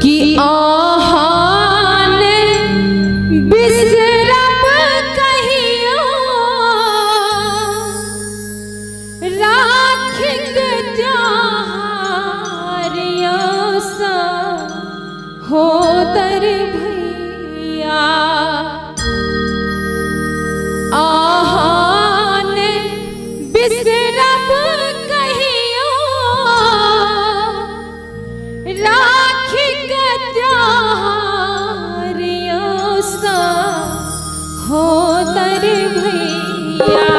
कि आहान बिसरब कहियो राखिक त्यारियो सा हो तर भैया आहान बिसरब कहियो राखिक त्यारियो सा हो तर भैया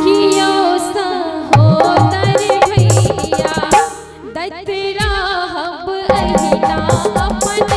कियो सा हो तर भैया दैत रहब अहिना अपन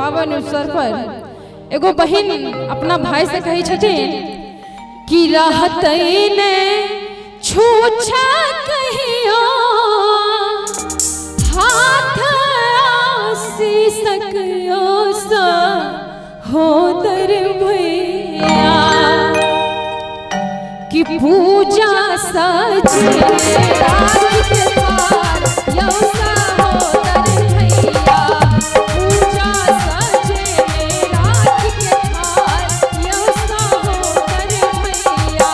पावन अवसर पर एगो बहन अपना भाई से कही छथिन कि रहतई ने छूछा कहियो हाथ आशीषकियो सा हो दर भैया कि पूजा सजे रात के पार यौसा हो दर भैया पूजा सजे रात के पार यौसा हो दर भैया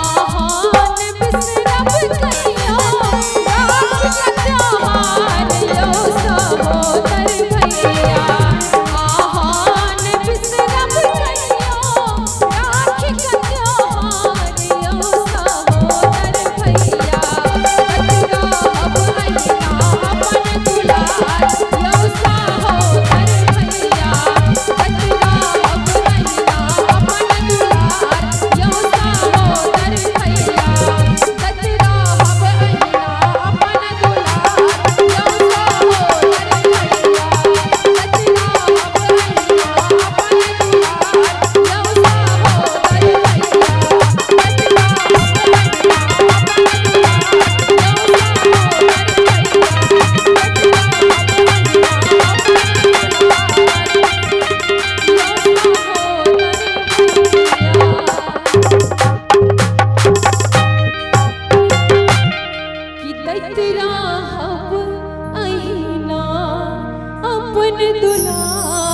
आहान बिसरब कहियो रात के त्योहार यौसा हो दर भैया आहान बिसरब कहियो रात के त्योहार यौसा हो दर भैया कतरा अब अहिना अपन दुलार यौसा हो दर भैया कतरा अब अहिना अपन दुलार यौसा हो दर भैया कतरा अब अहिना अपन दुलार यौसा हो दर भैया कतरा अब अहिना अपन दुलार यौसा हो दर अपन दुलार